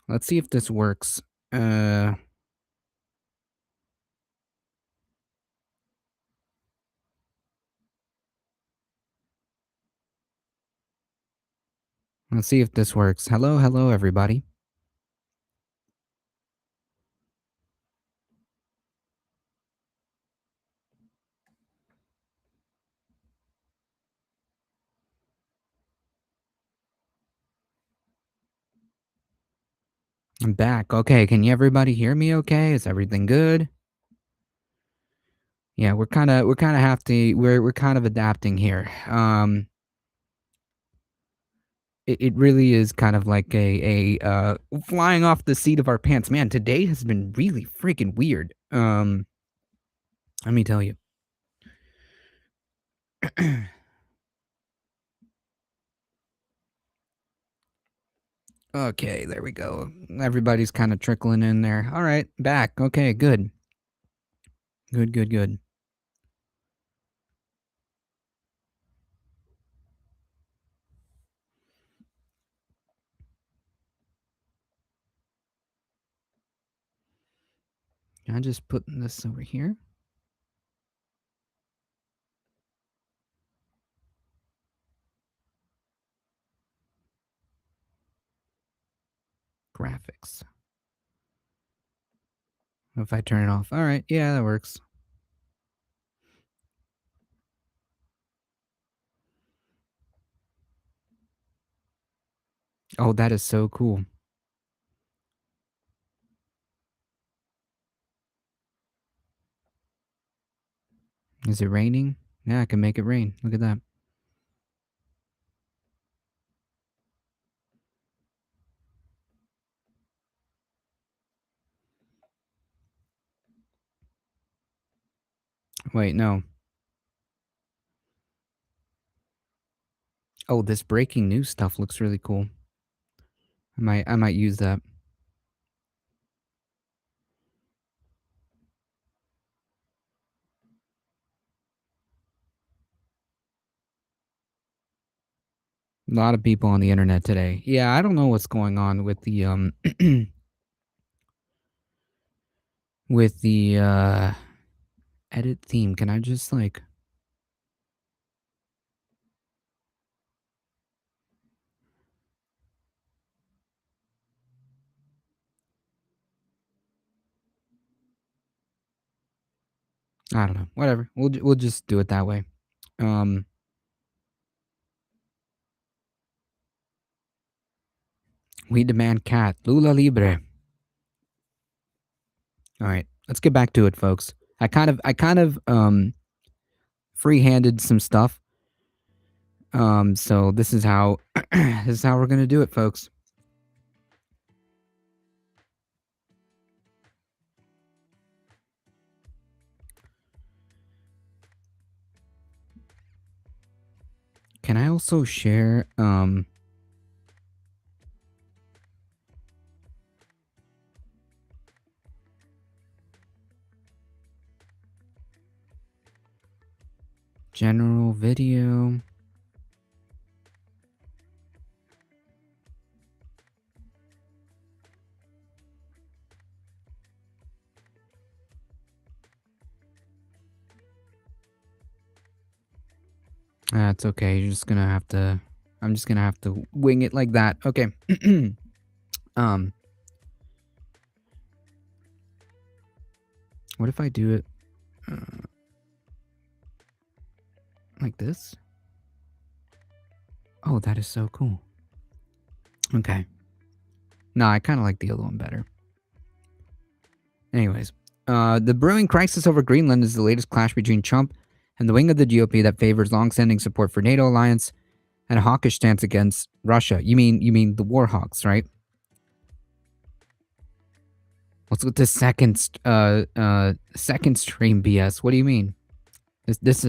Let's see if this works. Let's see if this works. Hello, hello, everybody. I'm back. Okay, can you everybody hear me okay? Is everything good? Yeah, we're kind of have to we're kind of adapting here. It really is kind of like a flying off the seat of our pants. Man, today has been really freaking weird. Let me tell you. Okay, there we go. Everybody's kind of trickling in there. All right, back. Okay, good. Good, good, good. I'm just putting this over here. Graphics. If I turn it off. All right, yeah, that works. Oh, that is so cool. Is it raining? Yeah, I can make it rain. Look at that. Wait, no. Oh, this breaking news stuff looks really cool. I might use that. A lot of people on the internet today. Yeah, I don't know what's going on with the with the edit theme. Can I just like I don't know. Whatever. We'll just do it that way. Um we demand cat. Lula libre. All right. Let's get back to it, folks. I kind of free-handed some stuff. So this is how this is how we're going to do it, folks. Can I also share general video? That's okay. You're just gonna have to. I'm just gonna have to wing it like that. Okay. um. What if I do it like this? Oh, that is so cool. Okay. No, I kind of like the other one better. Anyways, the brewing crisis over Greenland is the latest clash between Trump and the wing of the GOP that favors longstanding support for NATO alliance and a hawkish stance against Russia. You mean the war hawks, right? What's with the second stream BS? What do you mean? This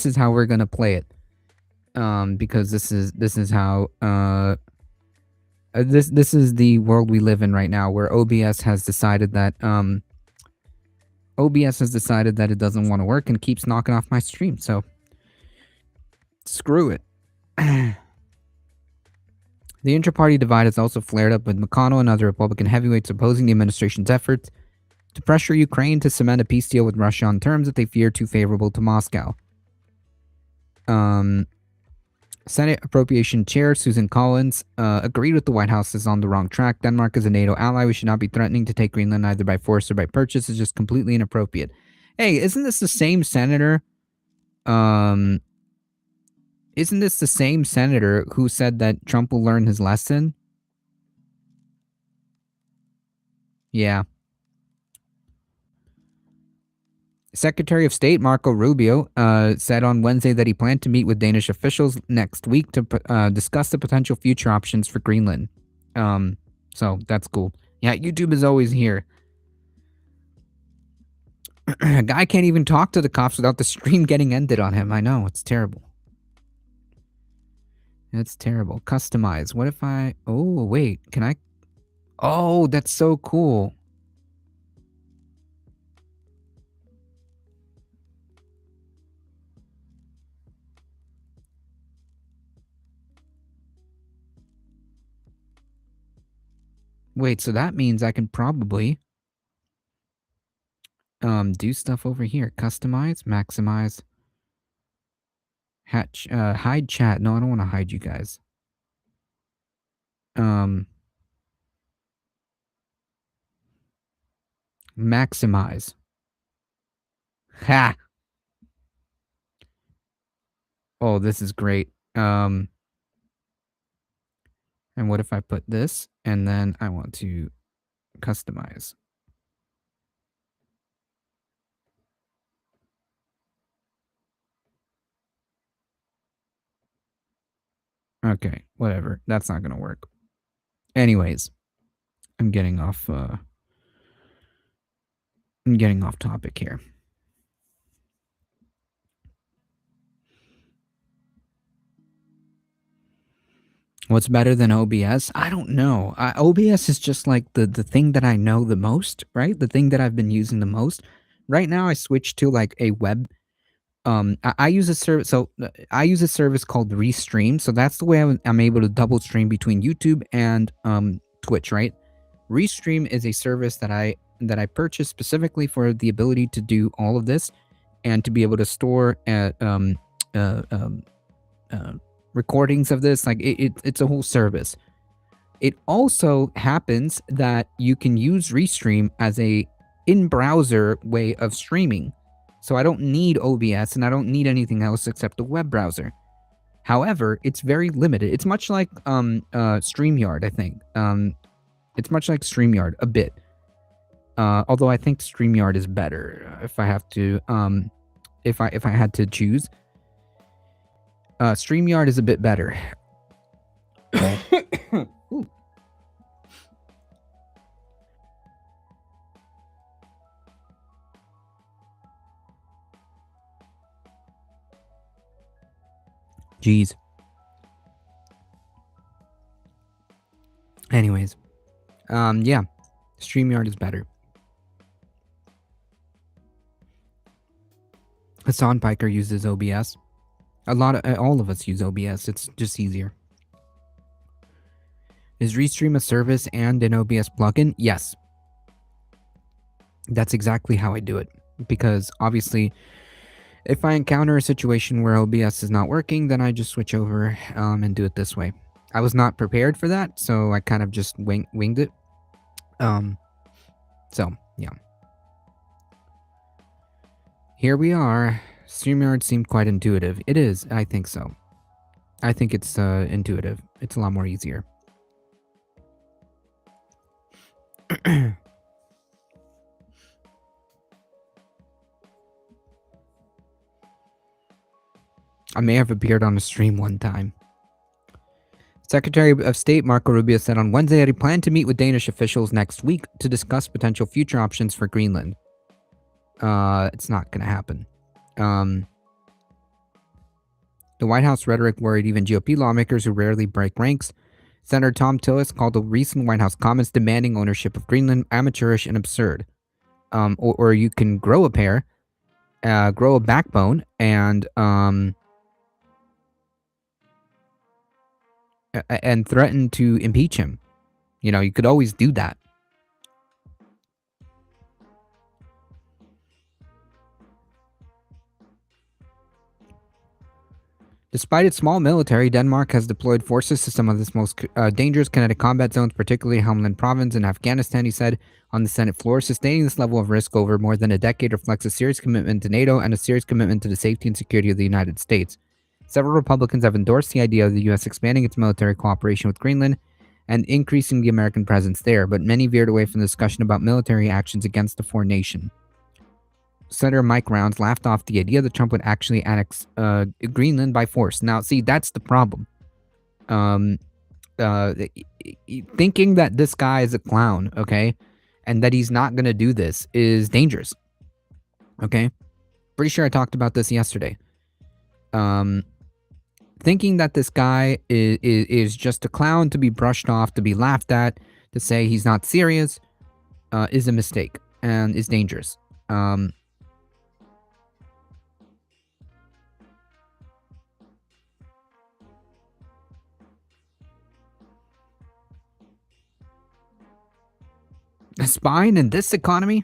is how we're gonna play it. Because this is how this is the world we live in right now, where OBS has decided that it doesn't want to work and keeps knocking off my stream. So screw it. The inter-party divide has also flared up, with McConnell and other Republican heavyweights opposing the administration's efforts to pressure Ukraine to cement a peace deal with Russia on terms that they fear too favorable to Moscow. Senate Appropriation Chair Susan Collins agreed with the White House is on the wrong track. Denmark is a NATO ally. We should not be threatening to take Greenland either by force or by purchase. It's just completely inappropriate. Hey, isn't this the same senator? Isn't this the same senator who said that Trump will learn his lesson? Yeah. Secretary of State Marco Rubio said on Wednesday that he planned to meet with Danish officials next week to discuss the potential future options for Greenland. So that's cool. Yeah, YouTube is always here. A guy can't even talk to the cops without the stream getting ended on him. I know, it's terrible. It's terrible. Customize. What if I... Oh, wait. Can I... Oh, that's so cool. Wait, so that means I can probably... do stuff over here. Customize, maximize, hide chat. No, I don't want to hide you guys. Maximize. Ha! Oh, this is great. And what if I put this, and then I want to customize? Okay, whatever. That's not gonna work. Anyways, I'm getting off topic here. What's better than OBS? I don't know. OBS is just like the thing that I know the most, right? The thing that I've been using the most. Right now, I switched to like a web. I use a service. So I use a service called Restream. So that's the way I'm able to double stream between YouTube and Twitch, right? Restream is a service that I purchased specifically for the ability to do all of this and to be able to store recordings of this. Like it's a whole service. It also happens that you can use Restream as a in-browser way of streaming. So I don't need OBS and I don't need anything else except the web browser. However, it's very limited. It's much like StreamYard, I think. It's much like StreamYard a bit. Although I think StreamYard is better if I have to if I had to choose. StreamYard is a bit better. Jeez. Anyways, yeah, StreamYard is better. Hassan Piker uses OBS. All of us use OBS. It's just easier. Is Restream a service and an OBS plugin? Yes. That's exactly how I do it. Because obviously, if I encounter a situation where OBS is not working, then I just switch over and do it this way. I was not prepared for that, so I kind of just winged it. So, yeah. Here we are. StreamYard seemed quite intuitive. It is, I think so. I think it's intuitive. It's a lot more easier. I may have appeared on a stream one time. Secretary of State Marco Rubio said on Wednesday that he planned to meet with Danish officials next week to discuss potential future options for Greenland. It's not going to happen. The White House rhetoric worried even GOP lawmakers who rarely break ranks. Senator Tom Tillis called the recent White House comments demanding ownership of Greenland amateurish and absurd. Or you can grow a pair, grow a backbone, and and threaten to impeach him. You could always do that. Despite its small military, Denmark has deployed forces to some of its most dangerous kinetic combat zones, particularly Helmand Province in Afghanistan, he said on the Senate floor. Sustaining this level of risk over more than a decade reflects a serious commitment to NATO and a serious commitment to the safety and security of the United States. Several Republicans have endorsed the idea of the U.S. expanding its military cooperation with Greenland and increasing the American presence there, but many veered away from the discussion about military actions against the foreign nation. Senator Mike Rounds laughed off the idea that Trump would actually annex Greenland by force. Now, see, that's the problem. Thinking that this guy is a clown, okay, and that he's not going to do this is dangerous. Okay? Pretty sure I talked about this yesterday. Thinking that this guy is just a clown to be brushed off, to be laughed at, to say he's not serious, is a mistake and is dangerous. A spine in this economy?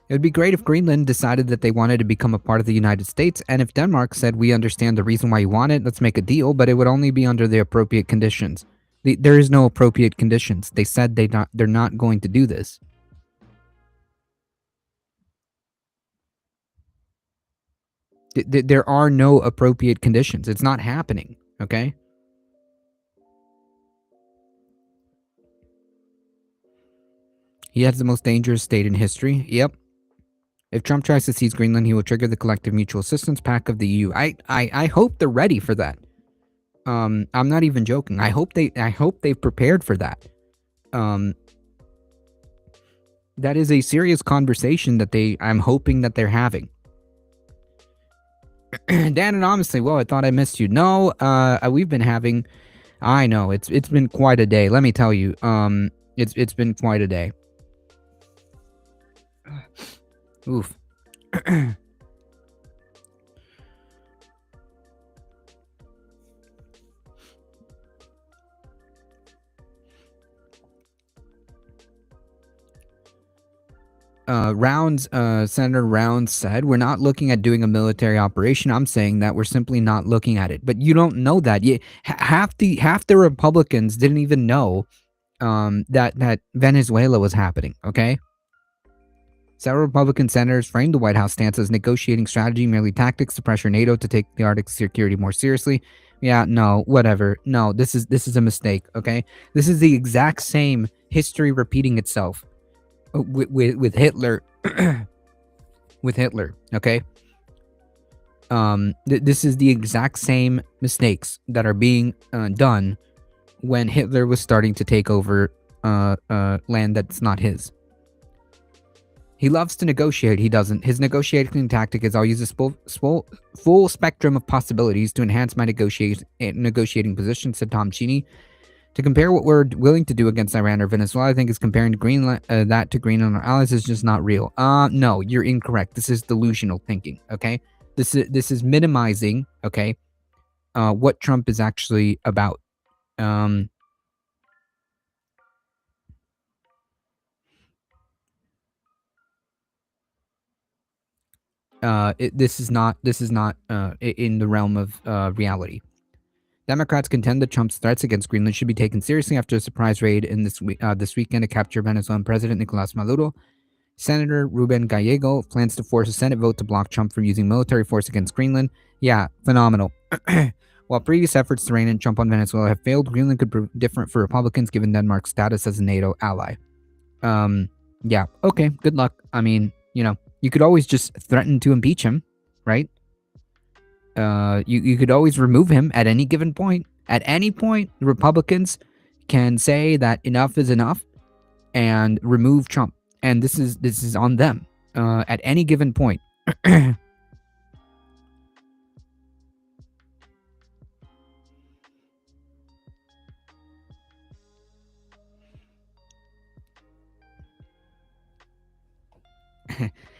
It would be great if Greenland decided that they wanted to become a part of the United States, and if Denmark said, we understand the reason why you want it, let's make a deal, but it would only be under the appropriate conditions. There is no appropriate conditions. They said they're not going to do this. There are no appropriate conditions. It's not happening, okay? He has the most dangerous state in history. Yep. If Trump tries to seize Greenland, he will trigger the collective mutual assistance pact of the EU. I hope they're ready for that. I'm not even joking. I hope they've prepared for that. That is a serious conversation that I'm hoping that they're having. Dan anonymously, well, I thought I missed you. No, we've been having. I know it's been quite a day. Let me tell you. It's been quite a day. Oof. Senator Rounds said, we're not looking at doing a military operation. I'm saying that we're simply not looking at it. But you don't know that. Half the Republicans didn't even know that Venezuela was happening, okay? Several Republican senators framed the White House stance as negotiating strategy, merely tactics to pressure NATO to take the Arctic security more seriously. Yeah, no, whatever. No, this is a mistake, okay? This is the exact same history repeating itself with Hitler. With Hitler, okay? This is the exact same mistakes that are being done when Hitler was starting to take over land that's not his. He loves to negotiate. He doesn't. His negotiating tactic is I'll use this full spectrum of possibilities to enhance my negotiating position, said Tom Cheney. To compare what we're willing to do against Iran or Venezuela, I think is comparing Greenland, that to Greenland or allies is just not real. No, you're incorrect. This is delusional thinking, okay? This is minimizing, okay, what Trump is actually about. This is not in the realm of reality. Democrats contend that Trump's threats against Greenland should be taken seriously after a surprise raid in this weekend to capture Venezuelan President Nicolas Maduro. Senator Ruben Gallego plans to force a Senate vote to block Trump from using military force against Greenland. Yeah, phenomenal. While previous efforts to rein in Trump on Venezuela have failed, Greenland could prove different for Republicans given Denmark's status as a NATO ally. Yeah, okay, good luck. I mean, you could always just threaten to impeach him, right? You could always remove him at any given point. At any point, the Republicans can say that enough is enough and remove Trump. And this is on them at any given point.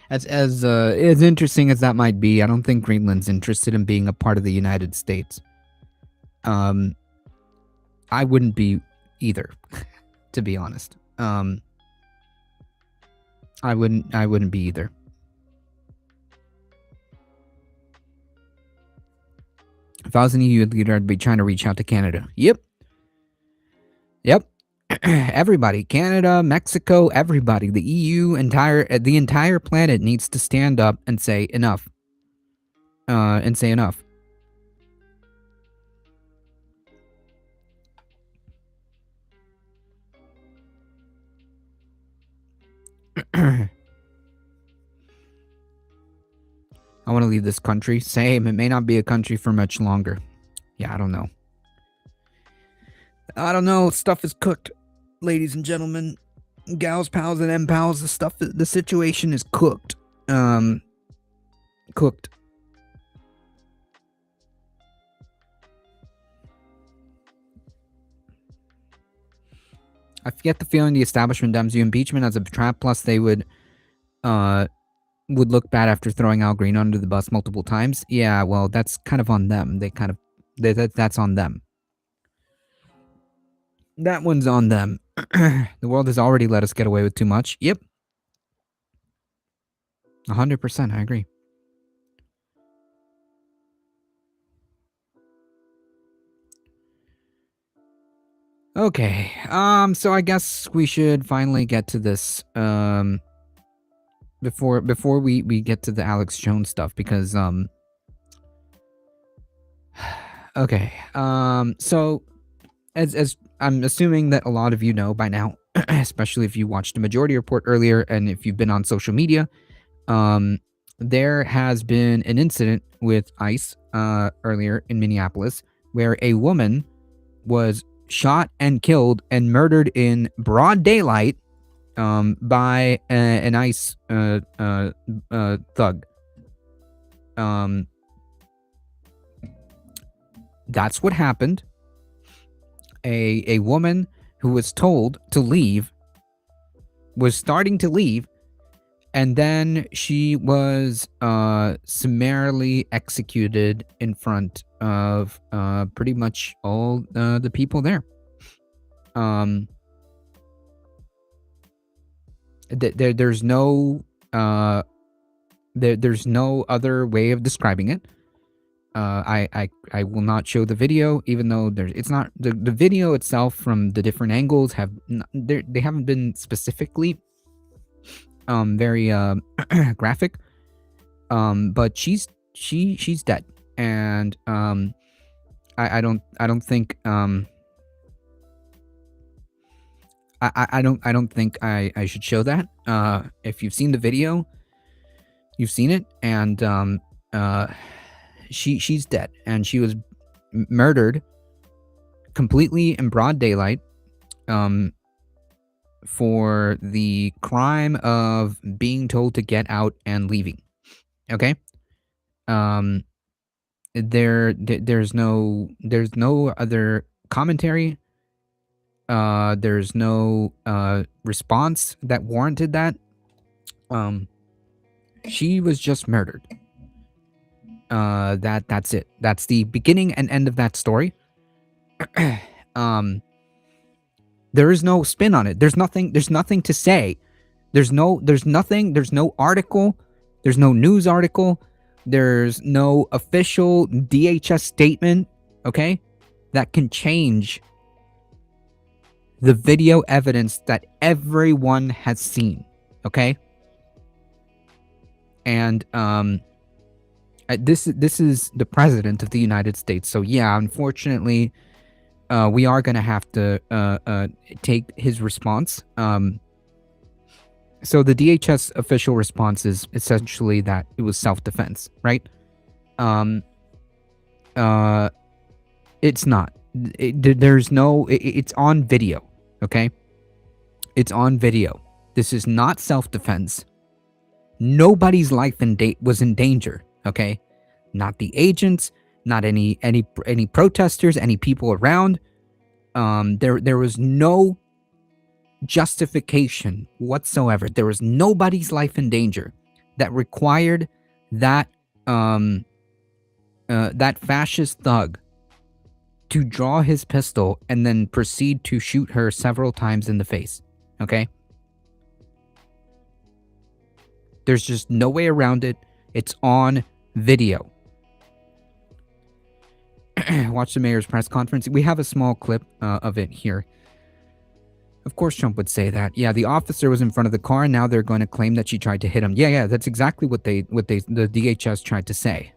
As interesting as that might be, I don't think Greenland's interested in being a part of the United States. I wouldn't be either, to be honest. I wouldn't be either. If I was an EU leader, I'd be trying to reach out to Canada. Yep. Everybody, Canada, Mexico, everybody, the EU, the entire planet needs to stand up and say enough. And say enough. I want to leave this country. Same. It may not be a country for much longer. Yeah, I don't know. I don't know. Stuff is cooked, ladies and gentlemen, gals, pals, and M pals. The situation is cooked. Cooked. I get the feeling the establishment dems you impeachment as a trap. Plus, they would look bad after throwing Al Green under the bus multiple times. Yeah, well, that's kind of on them. That's on them. That one's on them. The world has already let us get away with too much. Yep. 100%, I agree. Okay, so I guess we should finally get to this, before we get to the Alex Jones stuff, because, okay, so, as I'm assuming that a lot of you know by now, especially if you watched the Majority Report earlier, and if you've been on social media, there has been an incident with ICE, earlier in Minneapolis, where a woman was shot and killed and murdered in broad daylight by an ICE thug. That's what happened. A woman who was told to leave was starting to leave, and then she was summarily executed in front of pretty much all the people there. There's no there's no other way of describing it. I will not show the video, even though it's not the video itself from the different angles they haven't been specifically very graphic, but she's dead, and I don't think I don't think I should show that. If you've seen the video, you've seen it, and she's dead, and she was murdered completely in broad daylight, for the crime of being told to get out and leaving. Okay? There's no other commentary. There's no response that warranted that. She was just murdered. That's it. That's the beginning and end of that story. There is no spin on it. There's nothing to say. There's no article. There's no news article. There's no official DHS statement, okay, that can change the video evidence that everyone has seen, okay? And this is the president of the United States. So yeah, unfortunately, we are going to have to take his response. So the DHS official response is essentially that it was self-defense, right? It's not. It's on video, okay? It's on video. This is not self-defense. Nobody's life was in danger, okay? Not the agents, not any protesters, any people around. There was no justification whatsoever. There was nobody's life in danger. that required that that fascist thug to draw his pistol and then proceed to shoot her several times in the face. Okay? There's just no way around it. It's on video. Watch the mayor's press conference. We have a small clip of it here. Of course Trump would say that. Yeah, the officer was in front of the car and now they're going to claim that she tried to hit him. Yeah, that's exactly what the DHS tried to say.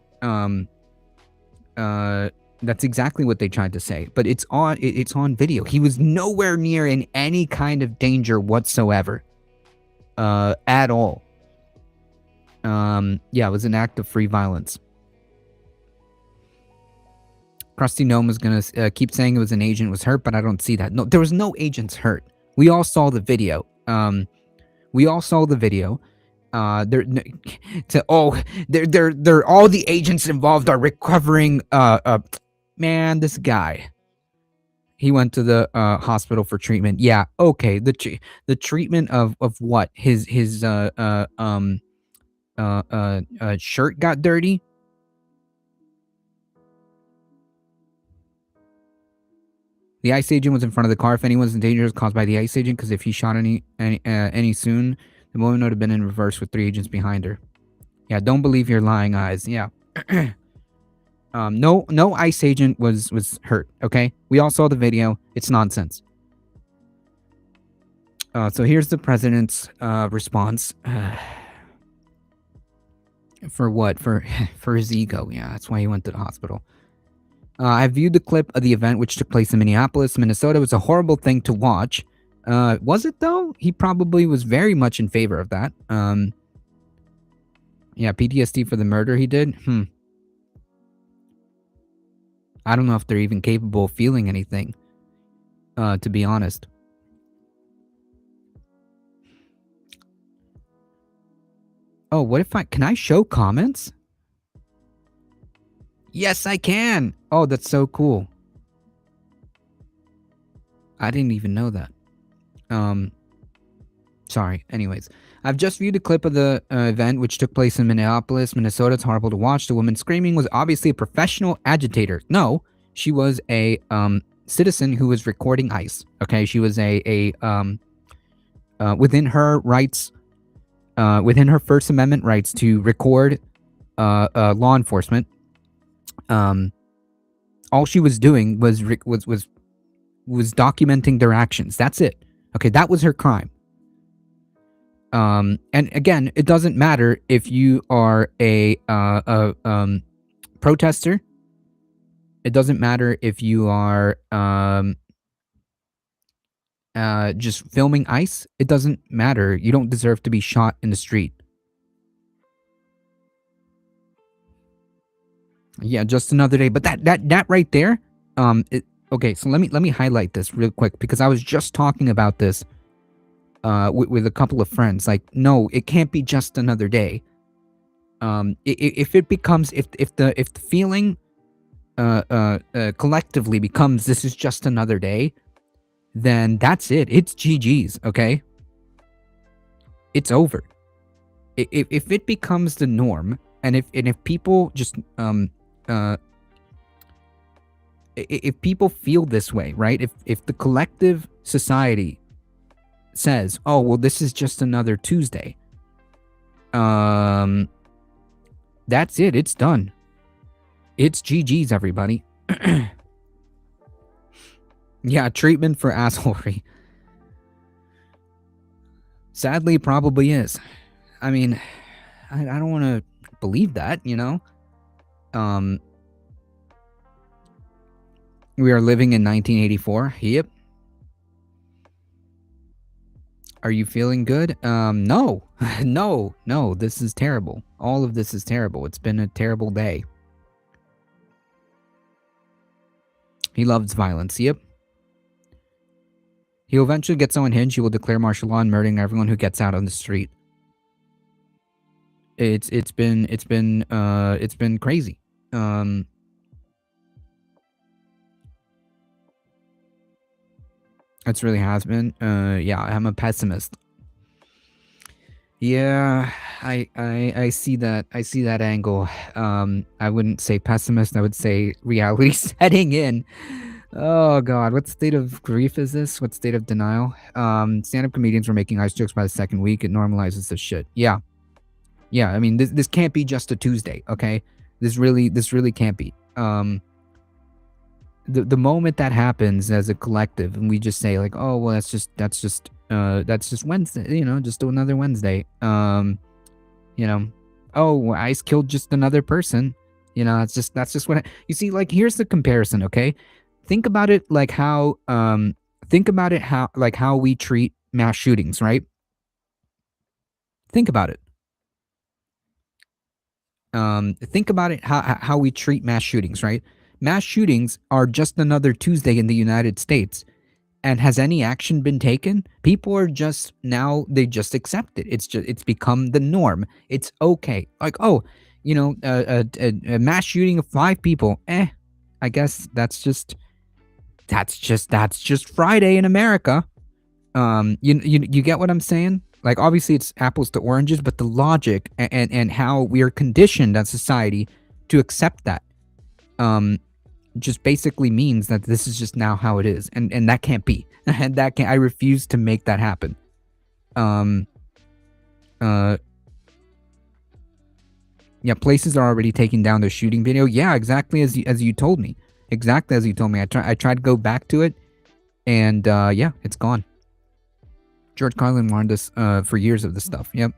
That's exactly what they tried to say. But it's on video. He was nowhere near in any kind of danger whatsoever. At all. Yeah, it was an act of free violence. Krusty Gnome was gonna keep saying it was an agent was hurt, but I don't see that. No, there was no agents hurt. We all saw the video. We all saw the video. They're all the agents involved are recovering. Man, this guy. He went to the hospital for treatment. Yeah, okay. The treatment of what? His shirt got dirty. The ICE agent was in front of the car. If anyone was in danger, it was caused by the ICE agent, because if he shot any soon, the woman would have been in reverse with 3 agents behind her. Yeah, don't believe your lying eyes. Yeah. No ICE agent was hurt, okay? We all saw the video. It's nonsense. So here's the president's response. For what? For his ego. Yeah, that's why he went to the hospital. I viewed the clip of the event which took place in Minneapolis, Minnesota. It was a horrible thing to watch. Was it though? He probably was very much in favor of that. Yeah, PTSD for the murder he did. I don't know if they're even capable of feeling anything, to be honest. Oh, what if can I show comments? Yes, I can. Oh, that's so cool. I didn't even know that. Sorry. Anyways, I've just viewed a clip of the event which took place in Minneapolis, Minnesota. It's horrible to watch. The woman screaming was obviously a professional agitator. No, she was a citizen who was recording ICE. Okay, she was a within her rights, within her First Amendment rights to record law enforcement. All she was doing was documenting their actions. That's it. Okay, that was her crime. And again, it doesn't matter if you are a protester. It doesn't matter if you are just filming ICE. It doesn't matter. You don't deserve to be shot in the street. Yeah, just another day. But that right there, okay, so let me highlight this real quick, because I was just talking about this with a couple of friends. Like, no, it can't be just another day. If it becomes, if the feeling collectively becomes this is just another day, then that's it. It's GG's, okay? It's over. If it becomes the norm, and if people just if people feel this way, right? If the collective society says, "Oh, well, this is just another Tuesday," that's it. It's done. It's GG's, everybody. Yeah, treatment for assholery. Sadly, it probably is. I mean, I don't want to believe that, you know? We are living in 1984. Yep. Are you feeling good? No. No, this is terrible. All of this is terrible. It's been a terrible day. He loves violence. Yep. He'll eventually get so unhinged he will declare martial law and murdering everyone who gets out on the street. It's been crazy. It really has been. Yeah, I'm a pessimist. Yeah, I see that. I see that angle. I wouldn't say pessimist. I would say reality setting in. Oh God, what state of grief is this? What state of denial? Stand-up comedians were making ice jokes by the second week. It normalizes this shit. Yeah, yeah. I mean, this can't be just a Tuesday. Okay, this really can't be. The moment that happens as a collective, and we just say like, oh well, that's just Wednesday. Just another Wednesday. You know, oh, ice killed just another person. That's just what you see. Like, here's the comparison. Okay, think about it like how how we treat mass shootings, right? Think about it. Think about it how we treat mass shootings, right? Mass shootings are just another Tuesday in the United States. And has any action been taken? People are just now they just accept it. It's become the norm. It's okay. Like, oh, a mass shooting of 5 people. I guess that's just Friday in America. You get what I'm saying? Like, obviously it's apples to oranges, but the logic and how we are conditioned as society to accept that just basically means that this is just now how it is, and that can't be. And I refuse to make that happen. Um, yeah, places are already taking down the shooting video. Yeah, exactly as you told me. Exactly as you told me. I tried to go back to it, and yeah, it's gone. George Carlin warned us for years of this stuff. Yep.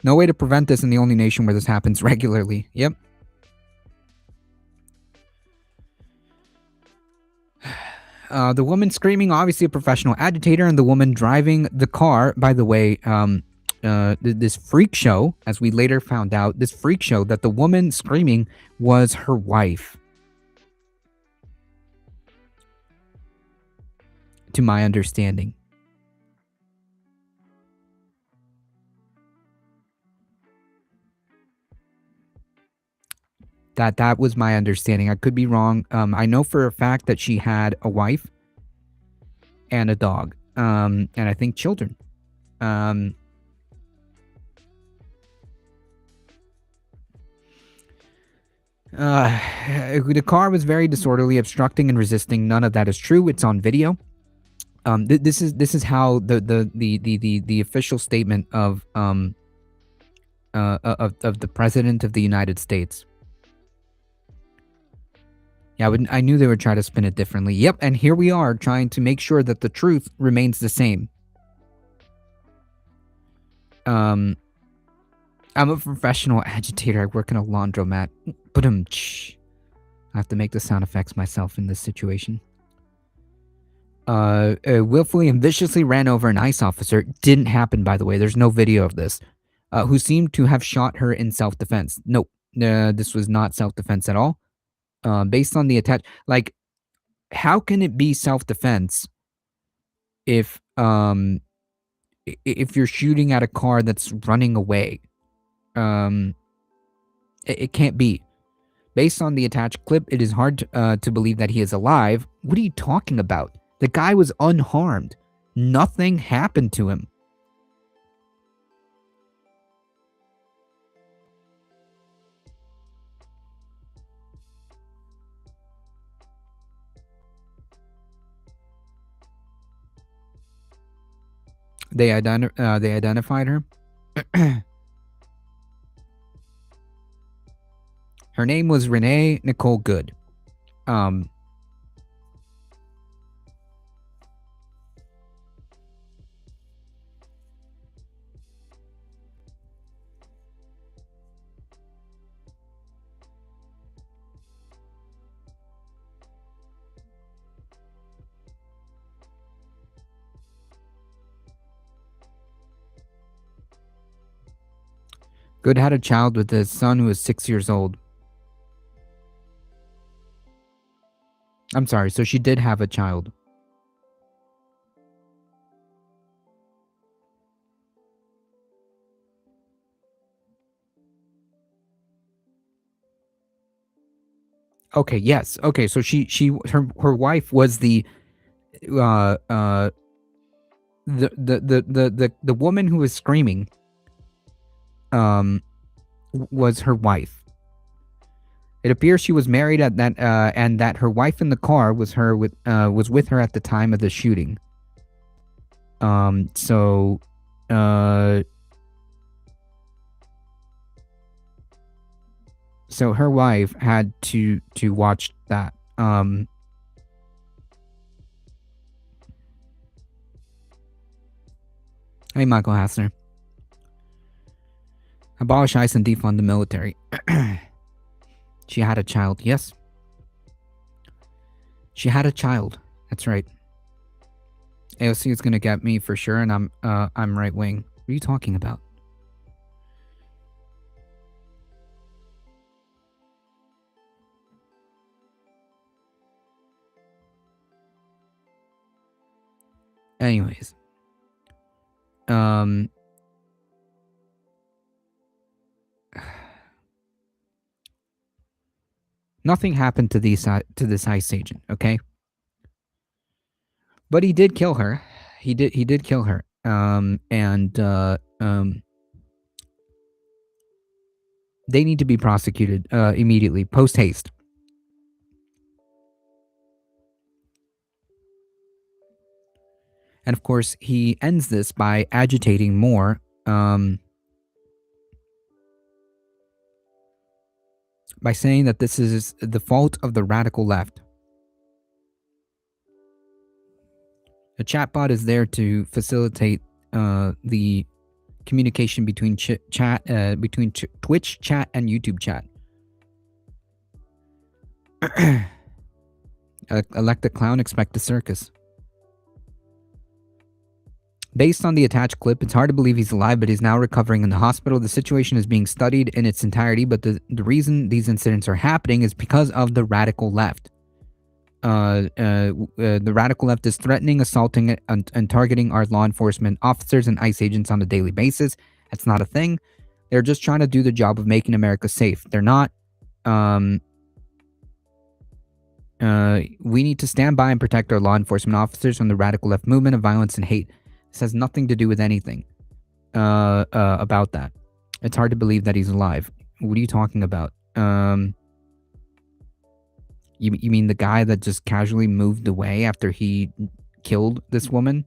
No way to prevent this in the only nation where this happens regularly. Yep. The woman screaming, obviously a professional agitator, and the woman driving the car, by the way, this freak show, as we later found out, this freak show that the woman screaming was her wife. To my understanding. That was my understanding. I could be wrong. I know for a fact that she had a wife and a dog, and I think children. The car was very disorderly, obstructing and resisting. None of that is true. It's on video. This is how the official statement of the president of the United States. Yeah, I knew they would try to spin it differently. Yep, and here we are trying to make sure that the truth remains the same. I'm a professional agitator. I work in a laundromat. But I have to make the sound effects myself in this situation. Willfully and viciously ran over an ICE officer. Didn't happen, by the way. There's no video of this. Who seemed to have shot her in self-defense. Nope. This was not self-defense at all. Based on the attack, like, how can it be self-defense if you're shooting at a car that's running away? It can't be. Based on the attached clip, it is hard to believe that he is alive. What are you talking about? The guy was unharmed. Nothing happened to him. They identified her. Her name was Renee Nicole Good. Good had a child with his son who was 6 years old. I'm sorry, so she did have a child. Okay, yes. Okay, so her wife was the woman who was screaming was her wife. It appears she was married at that, and that her wife in the car was with her at the time of the shooting. So her wife had to watch that. Hey, Michael Hassner. Abolish ICE and defund the military. She had a child. Yes. She had a child. That's right. AOC is gonna get me for sure, and I'm right wing. What are you talking about? Anyways. Nothing happened to this ICE agent, okay? But he did kill her. He did kill her. They need to be prosecuted immediately, post haste. And of course, he ends this by agitating more, by saying that this is the fault of the radical left. A chatbot is there to facilitate the communication between Twitch chat and YouTube chat. Elect a clown, expect a circus. Based on the attached clip, it's hard to believe he's alive, but he's now recovering in the hospital. The situation is being studied in its entirety, but the reason these incidents are happening is because of the radical left. The radical left is threatening, assaulting, and targeting our law enforcement officers and ICE agents on a daily basis. That's not a thing. They're just trying to do the job of making America safe. They're not. We need to stand by and protect our law enforcement officers from the radical left movement of violence and hate. This has nothing to do with anything about that. It's hard to believe that he's alive. What are you talking about? You mean the guy that just casually moved away after he killed this woman?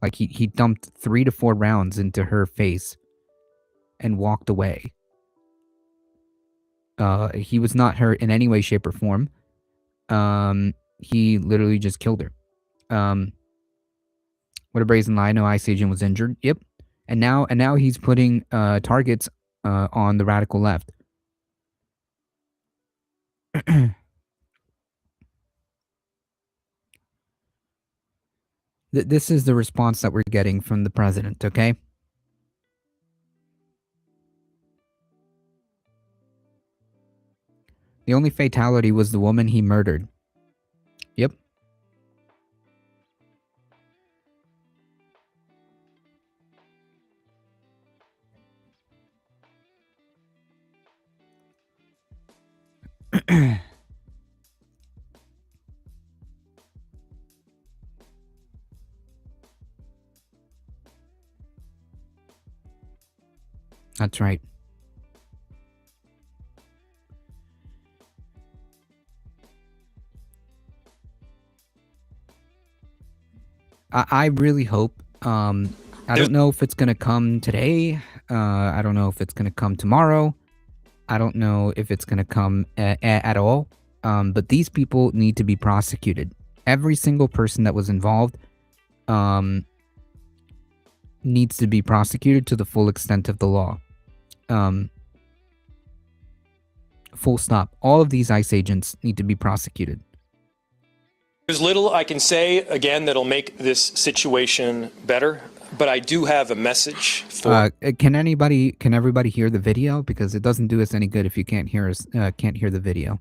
Like he dumped 3 to 4 rounds into her face and walked away. He was not hurt in any way, shape, or form. He literally just killed her. What a brazen lie. No ICE agent was injured. Yep. And now he's putting targets on the radical left. This is the response that we're getting from the president, okay? The only fatality was the woman he murdered. Yep. That's right. I really hope. I don't know if it's going to come today. I don't know if it's going to come tomorrow. I don't know if it's going to come at all. But these people need to be prosecuted. Every single person that was involved needs to be prosecuted to the full extent of the law. Full stop. All of these ICE agents need to be prosecuted. There's little I can say, again, that'll make this situation better, but I do have a message for... Can everybody hear the video? Because it doesn't do us any good if you can't hear us, can't hear the video.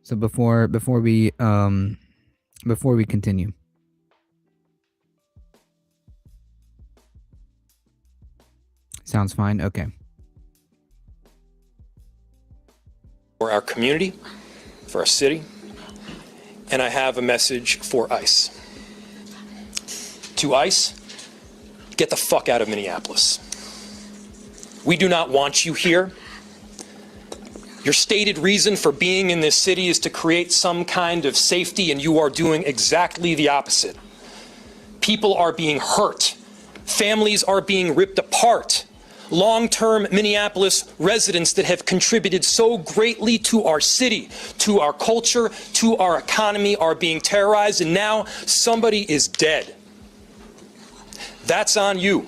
So before we continue. Sounds fine? Okay. For our community, for our city, and I have a message for ICE. To ICE, get the fuck out of Minneapolis. We do not want you here. Your stated reason for being in this city is to create some kind of safety, and you are doing exactly the opposite. People are being hurt. Families are being ripped apart. Long-term Minneapolis residents that have contributed so greatly to our city, to our culture, to our economy are being terrorized, and now somebody is dead. That's on you.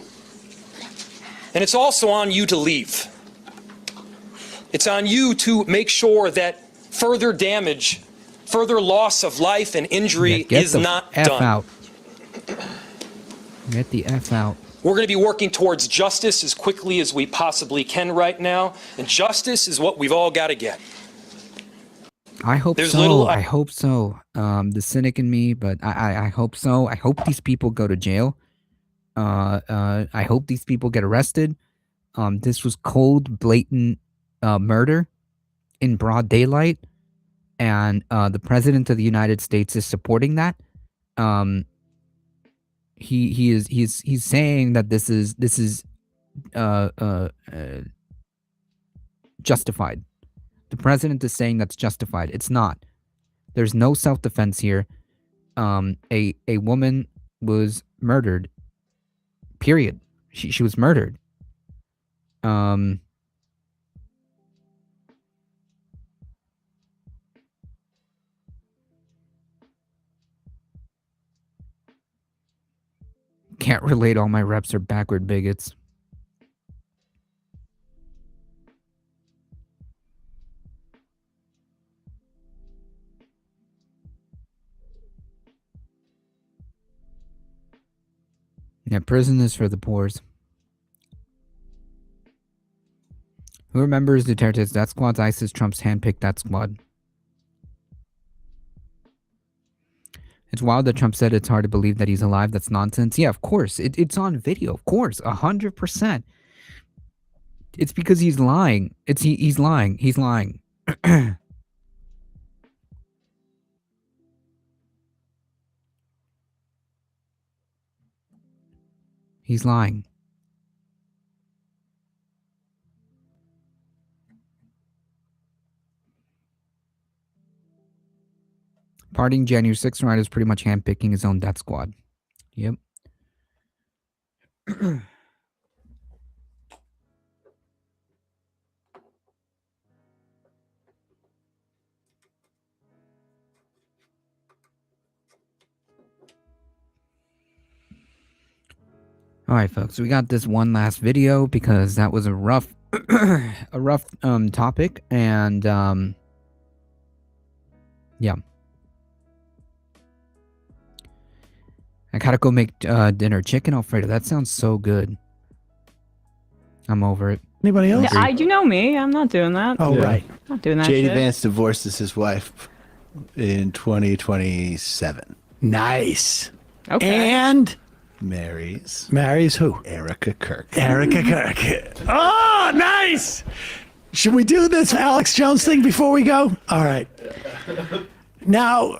And it's also on you to leave. It's on you to make sure that further damage, further loss of life and injury is not done. Out. Get the F out. We're going to be working towards justice as quickly as we possibly can right now, and justice is what we've all got to get. I hope so. I hope so. The cynic in me, but I hope so. I hope these people go to jail. I hope these people get arrested. This was cold, blatant murder in broad daylight, and the president of the United States is supporting that. He's saying that this is justified. The president is saying that's justified. It's not. There's no self-defense here. A woman was murdered. Period. She was murdered. Can't relate, all my reps are backward bigots. Yeah, prison is for the poors. Who remembers Duterte's death squad's ISIS? Trump's handpicked that squad. It's wild that Trump said it's hard to believe that he's alive. That's nonsense. Yeah, of course. It's on video. Of course. 100%. It's because he's lying. He's lying. He's lying. He's lying. Partying January 6th rider is pretty much handpicking his own death squad. Yep. All right, folks, we got this one last video because that was a rough topic, and yeah. I gotta go make dinner. Chicken Alfredo. That sounds so good. I'm over it. Anybody else? You know me. I'm not doing that. Oh, yeah. Right. Not doing that JD shit. Vance divorces his wife in 2027. Nice. Okay. And Marries who? Erica Kirk. Erica Kirk. Oh, nice. Should we do this Alex Jones thing before we go? All right. Now...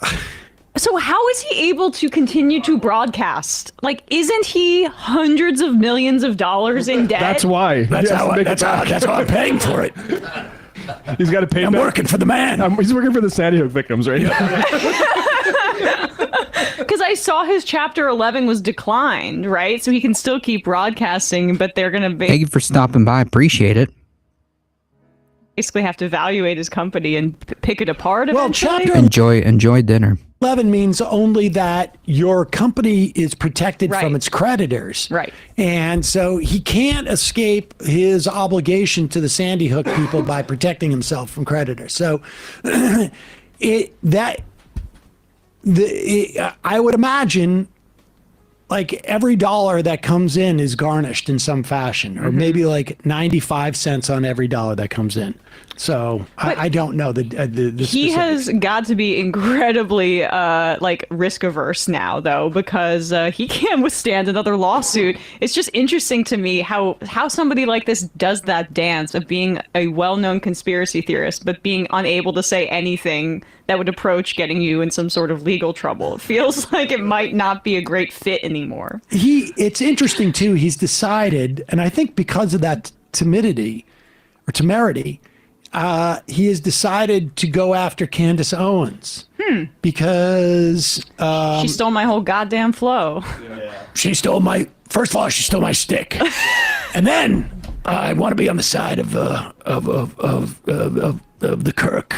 So how is he able to continue to broadcast? Like, isn't he hundreds of millions of dollars in debt? That's why. That's why I'm paying for it. He's got to pay I'm back. working for the man. He's working for the Sandy Hook victims, right? Because I saw his Chapter 11 was declined, right? So he can still keep broadcasting, but they're going to Thank you for stopping by. Appreciate it. basically have to evaluate his company and pick it apart eventually. Chapter Enjoy dinner. 11 means only that your company is protected from its creditors. Right. And so he can't escape his obligation to the Sandy Hook people by protecting himself from creditors. So I would imagine like every dollar that comes in is garnished in some fashion, or maybe like 95 cents on every dollar that comes in. So I don't know the he has got to be incredibly like risk averse now, though, because he can't withstand another lawsuit. It's just interesting to me how somebody like this does that dance of being a well-known conspiracy theorist, but being unable to say anything that would approach getting you in some sort of legal trouble. It feels like it might not be a great fit anymore. It's interesting too. He's decided, and I think because of that temerity, he has decided to go after Candace Owens because She stole my whole goddamn flow. she stole my stick, and then I want to be on the side of the Kirk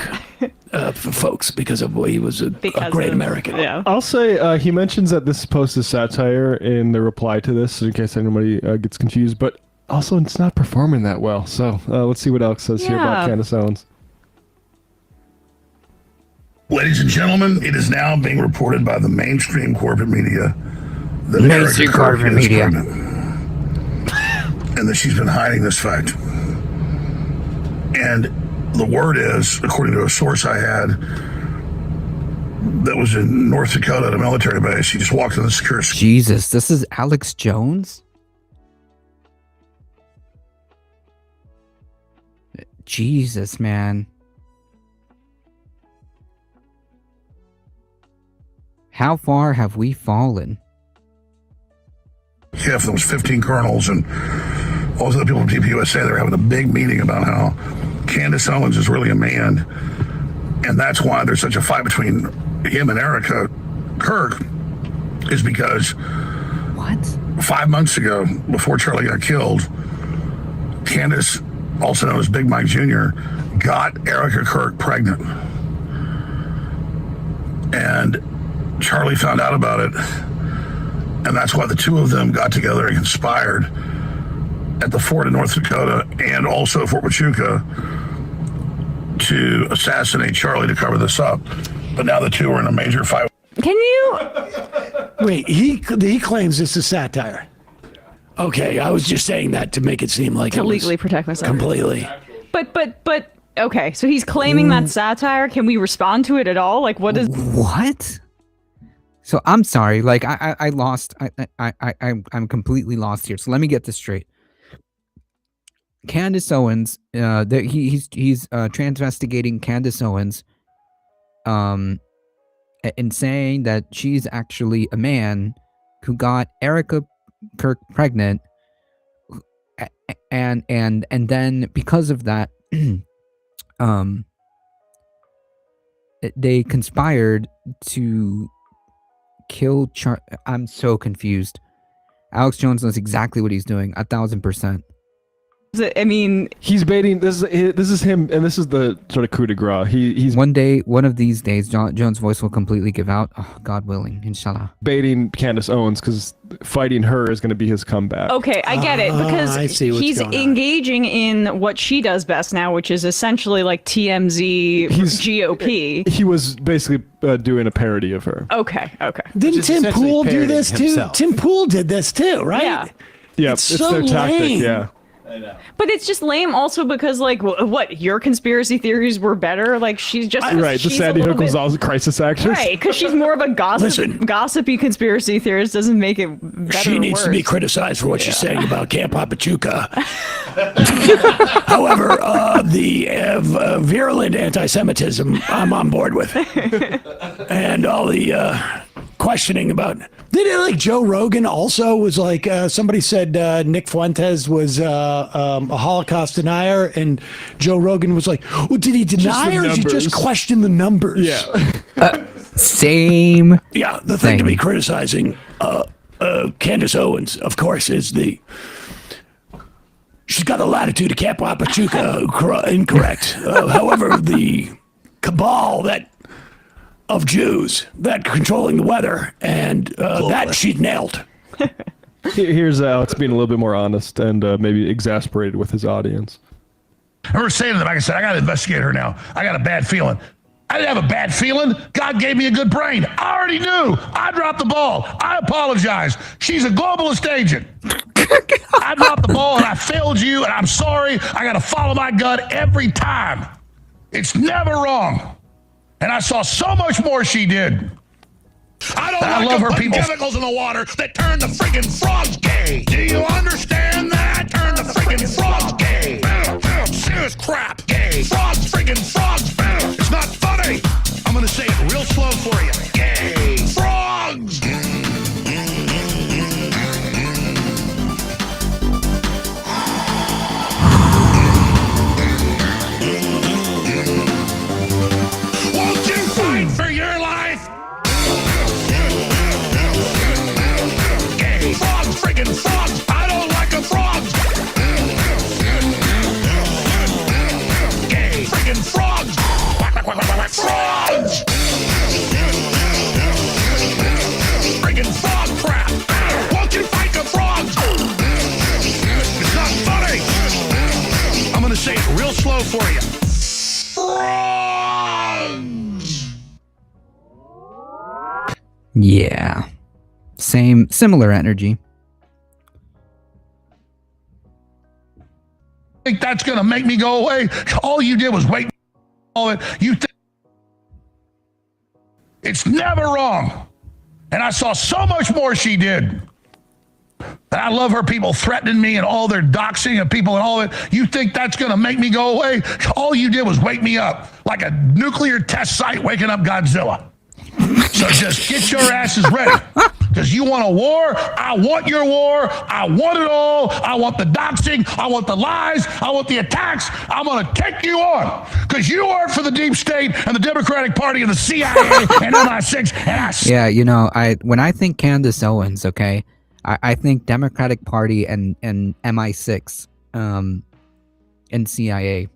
folks because of he was a great American. Yeah. I'll say he mentions that this post is satire in the reply to this, in case anybody gets confused. But also, it's not performing that well. So let's see what Alex says here about Yeah. Candace Owens. Ladies and gentlemen, it is now being reported by the mainstream corporate media that Mainstream Erica Kirk corporate is media. pregnant, and that she's been hiding this fact. And the word is, according to a source I had that was in North Dakota at a military base, he just walked in the secure. Jesus, this is Alex Jones? Jesus, man. How far have we fallen? Yeah, there was 15 colonels and all those other people from TPUSA. They were having a big meeting about how Candace Owens is really a man, and that's why there's such a fight between him and Erica Kirk, is because What? 5 months ago, before Charlie got killed, Candace, also known as Big Mike Jr., got Erica Kirk pregnant. And Charlie found out about it, and that's why the two of them got together and conspired at the fort in North Dakota and also Fort Huachuca to assassinate Charlie to cover this up. But now the two are in a major fight. Can you? Wait, he claims this is satire. Okay, I was just saying that to make it seem like To it was legally protect myself. completely. But. Okay, so he's claiming that satire. Can we respond to it at all? Like, what is? What? So I'm sorry, like I lost. I'm completely lost here. So let me get this straight. Candace Owens, he's transvestigating Candace Owens, and saying that she's actually a man who got Erica Kirk pregnant, and then because of that, they conspired to kill I'm so confused. Alex Jones knows exactly what he's doing, 1,000%. I mean, He's baiting. This is him, and this is the sort of coup de grace. He's One of these days, Jones' voice will completely give out. Oh, God willing, inshallah. baiting Candace Owens because fighting her is going to is comeback. okay, I get it because I see what's he's going on. engaging in what she does best now, which is essentially like TMZ GOP. He was basically doing a parody of her. Okay. Didn't is Tim essentially Pool do parodying this too? himself. Tim Pool did this too, right? Yeah. Yeah, It's it's so their tactic. lame. Yeah. But it's just lame also because, like, what, your conspiracy theories were better? Like, she's just... Right, the she's a Sandy little Hook was bit- also a crisis actress. Right, because she's more of a gossipy conspiracy theorist doesn't make it better She or needs to be worse. criticized for what she's saying about Camp Pachuca. However, the virulent anti-Semitism, I'm on board with, and all the questioning about. Did it like Joe Rogan also was like somebody said Nick Fuentes was a Holocaust denier, and Joe Rogan was like, well, did he deny the or did he just numbers. question the numbers? Yeah. Same. Yeah, the thing to Thing. be criticizing Candace Owens, of course, is she's got the latitude of Camp Pachuca incorrect. However, the cabal of Jews that controlling the weather, and that she nailed. Here's Alex being a little bit more honest and maybe exasperated with his audience. I remember saying to them, like I said, I got to investigate her now. I got a bad feeling. I didn't have a bad feeling. God gave me a good brain. I already knew. I dropped the ball. I apologize. She's a globalist agent. I dropped the ball and I failed you, and I'm sorry. I got to follow my gut every time. It's never wrong. And I saw so much more she did. I love her people. Chemicals in the water that turn the friggin' frogs gay. Do you understand that? Turn the friggin' frogs gay. Serious crap. Gay. Frogs, friggin' frogs. It's not funny. I'm gonna say it real slow for you. Gay. Frogs. Yeah. Similar energy. Think that's going to make me go away? All you did was wait. All it. You think it's never wrong. And I saw so much more she did. And I love her people threatening me and all their doxing of people and all that. You think that's going to make me go away? All you did was wake me up like a nuclear test site waking up Godzilla. So just get your asses ready. Because you want a war? I want your war. I want it all. I want the doxing. I want the lies. I want the attacks. I'm going to take you on. Because you work for the deep state and the Democratic Party and the CIA and MI6. And Yeah, when I think Candace Owens, okay, I think Democratic Party and MI6 and CIA.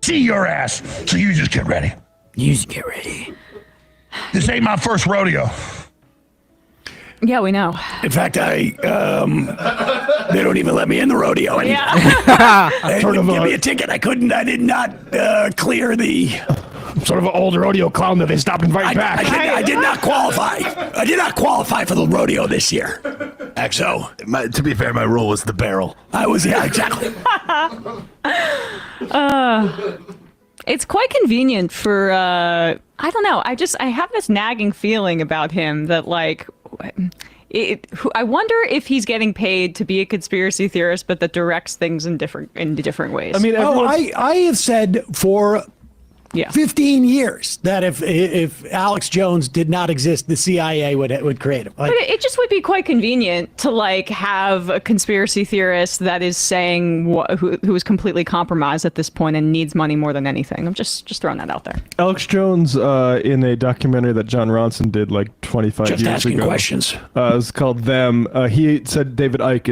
see your ass. So you just get ready. You just get ready. This ain't my first rodeo. Yeah, we know. In fact, they don't even let me in the rodeo anymore. Yeah. They Sort didn't of give a- me a ticket. I did not clear the. Sort of an old rodeo clown that they stopped inviting back. I did not qualify. I did not qualify for the rodeo this year. XO. To be fair, my rule was the barrel. I was, yeah, exactly. It's quite convenient for I don't know. I have this nagging feeling about him that like I wonder if he's getting paid to be a conspiracy theorist, but that directs things in different ways. I mean, Oh, everyone's- I have said for yeah. 15 years that if Alex Jones did not exist, the CIA would create him. Like, But it just would be quite convenient to like have a conspiracy theorist that is saying who is completely compromised at this point and needs money more than anything. I'm just throwing that out there. Alex Jones, in a documentary that John Ronson did like 25 just years asking ago. questions. It's called Them. He said David Icke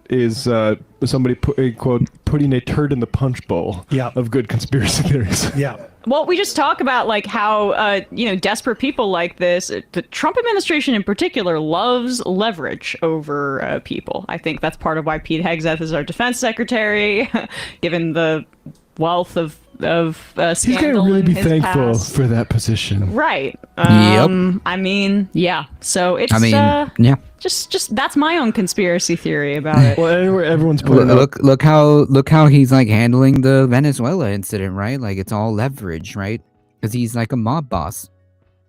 is somebody quote putting a turd in the punch bowl Yeah. of good conspiracy theories. Yeah. Well, we just talk about like how desperate people like this, the Trump administration in particular, loves leverage over people. I think that's part of why Pete Hegseth is our defense secretary, given the wealth of He's scandal gonna really in be his thankful past. for that position. Right. Yep. I mean, yeah. So it's Yeah. just that's my own conspiracy theory about it. Well, anyway, everyone's putting up. Look how he's like handling the Venezuela incident, right? Like it's all leverage, right? Because he's like a mob boss.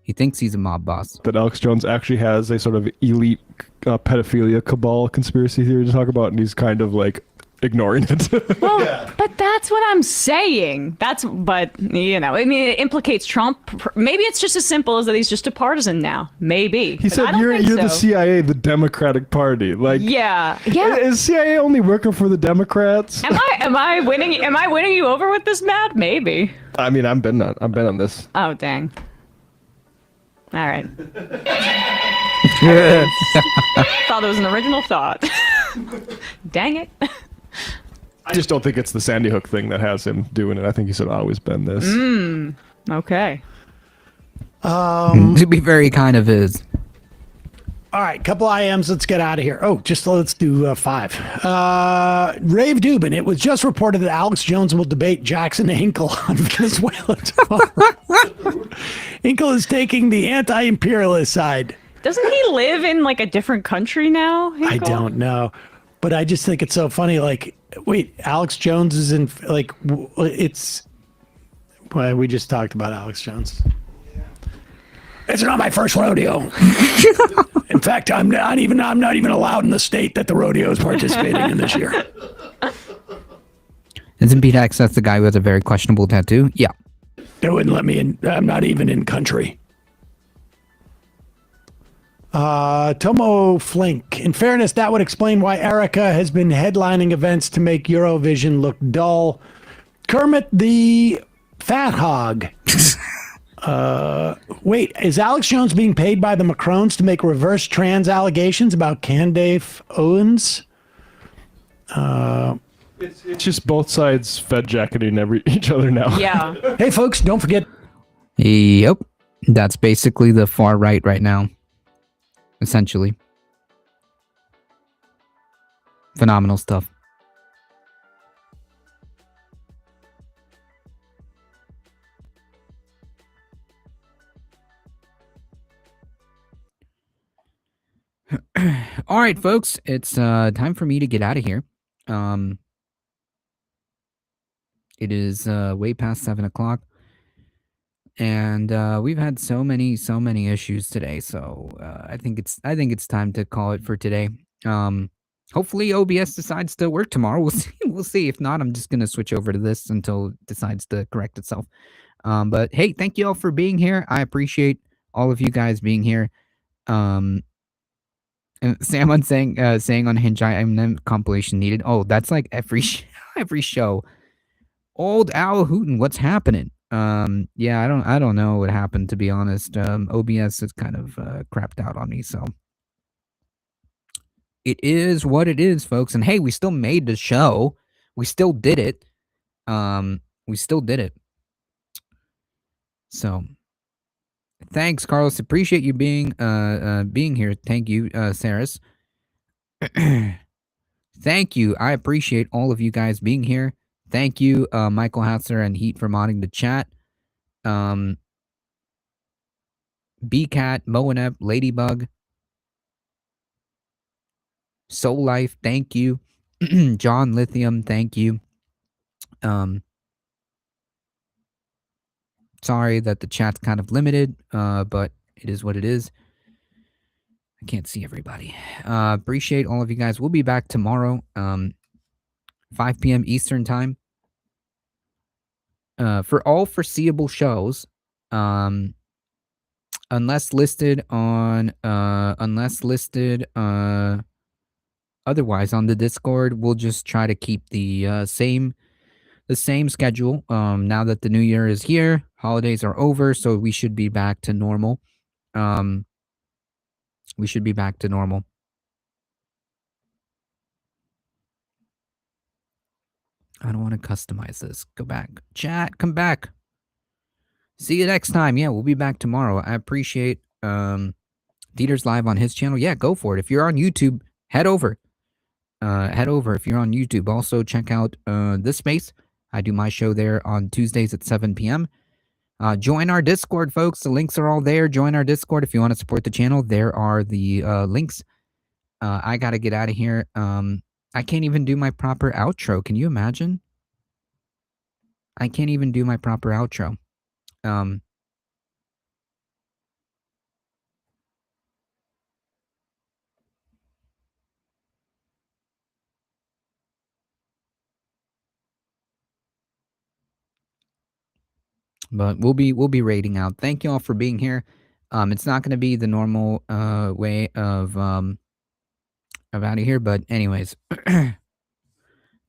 He thinks he's a mob boss. That Alex Jones actually has a sort of elite pedophilia cabal conspiracy theory to talk about, and he's kind of like ignoring it. Well, but that's what I'm saying. But I mean, it implicates Trump. Maybe it's just as simple as that he's just a partisan now. Maybe. He But I said don't you're think the so. CIA, the Democratic Party. Like, Yeah. is CIA only working for the Democrats? Am I winning? Am I winning you over with this, Matt? Maybe. I mean, I've been on this. Oh dang. All right. Thought it was an original thought. Dang it. I just don't think it's the Sandy Hook thing that has him doing it. I think he's always been this. Okay. To be very kind of his. All right, couple IMs. Let's get out of here. Oh, let's do 5. Rave Dubin. It was just reported that Alex Jones will debate Jackson Hinkle on Venezuela tomorrow. Hinkle is taking the anti-imperialist side. Doesn't he live in like a different country now? I Hinkle? don't know, but I just think it's so funny. Like, wait, Alex Jones is in it's. Well, we just talked about Alex Jones. It's not my first rodeo. In fact, I'm not even allowed in the state that the rodeo is participating in this year. Isn't Pete Hegseth the guy who has a very questionable tattoo? Yeah. They wouldn't let me in. I'm not even in country. Tomo Flink. In fairness, that would explain why Erica has been headlining events to make Eurovision look dull. Kermit the Fat Hog. Wait, is Alex Jones being paid by the Macrons to make reverse trans allegations about Candace Owens? It's just both sides fed jacketing each other now. Yeah. Hey, folks, don't forget. Yep. That's basically the far right now. Essentially. Phenomenal stuff. All right, folks, it's time for me to get out of here. It is way past 7 o'clock, and we've had so many issues today. So I think it's time to call it for today. Hopefully OBS decides to work tomorrow. We'll see. We'll see. If not, I'm just gonna switch over to this until it decides to correct itself. But hey, thank you all for being here. I appreciate all of you guys being here. And Sam on saying on Hinge, I'm compilation needed. Oh, that's like every every show. Old Al Hooten, what's happening? Yeah, I don't know what happened, to be honest. OBS has kind of crapped out on me, so it is what it is, folks. And hey, we still made the show. We still did it. We still did it. So thanks, Carlos. Appreciate you being here. Thank you, Saris. Thank you. I appreciate all of you guys being here. Thank you, Michael Hatzer and Heat, for modding the chat. BCat, Moanep, Ladybug, Soul Life, thank you. John Lithium, thank you. Sorry that the chat's kind of limited, but it is what it is. I can't see everybody. Appreciate all of you guys. We'll be back tomorrow, 5 p.m. Eastern time. For all foreseeable shows, unless listed otherwise on the Discord, we'll just try to keep the same schedule. Now that the new year is here, holidays are over, so we should be back to normal. We should be back to normal. I don't want to customize this. Go back. Chat, come back. See you next time. Yeah, we'll be back tomorrow. I appreciate Dieter's live on his channel. Yeah, go for it. If you're on YouTube, head over. Head over if you're on YouTube. Also, check out this space. I do my show there on Tuesdays at 7 p.m. Join our Discord, folks. The links are all there. Join our Discord if you want to support the channel. There are the links. I got to get out of here. I can't even do my proper outro. Can you imagine? I can't even do my proper outro. But we'll be raiding out. Thank you all for being here. It's not going to be the normal way of out of here, but anyways,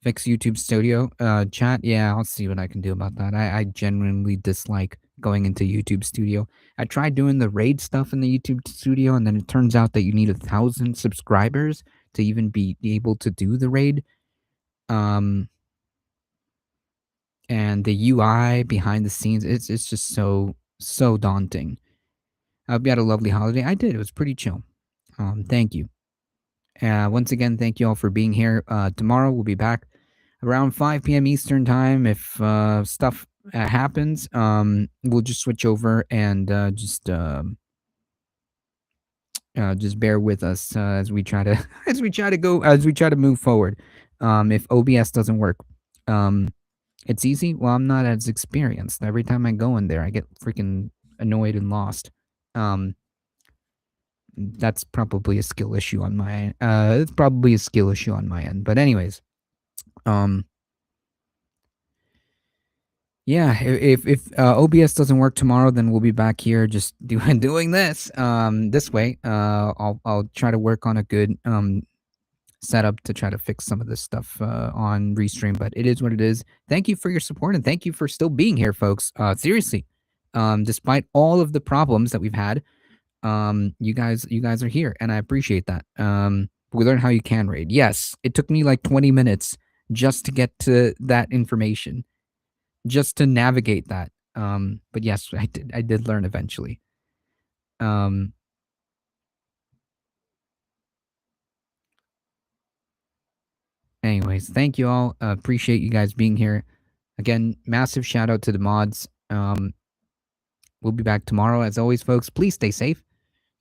fix YouTube Studio chat. Yeah, I'll see what I can do about that. I genuinely dislike going into YouTube Studio. I tried doing the raid stuff in the YouTube Studio, and then it turns out that you need 1,000 subscribers to even be able to do the raid. And the UI behind the scenes, it's just so daunting. I hope you had a lovely holiday. I did. It was pretty chill. Thank you. Once again, thank you all for being here. Tomorrow we'll be back around 5 p.m. Eastern time. If stuff happens, we'll just switch over and just bear with us as we try to move forward. If OBS doesn't work, it's easy. Well, I'm not as experienced. Every time I go in there, I get freaking annoyed and lost. That's probably a skill issue on my end. It's probably a skill issue on my end. But anyways, yeah, if OBS doesn't work tomorrow, then we'll be back here just doing this this way. I'll try to work on a good setup to try to fix some of this stuff on Restream, but it is what it is. Thank you for your support, and thank you for still being here, folks. Seriously, despite all of the problems that we've had, you guys are here, and I appreciate that. We learned how you can raid. Yes, it took me like 20 minutes just to get to that information, just to navigate that. But yes, I did learn eventually. Anyways, thank you all. Appreciate you guys being here. Again, massive shout out to the mods. We'll be back tomorrow. As always, folks, please stay safe.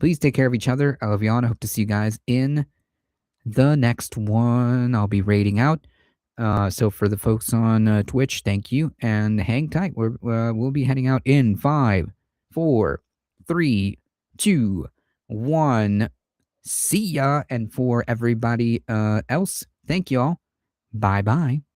Please take care of each other. I love you all, and I hope to see you guys in the next one. I'll be rating out. So for the folks on Twitch, thank you, and hang tight. We'll be heading out in 5, 4, 3, 2, 1. See ya. And for everybody else, thank you all. Bye bye.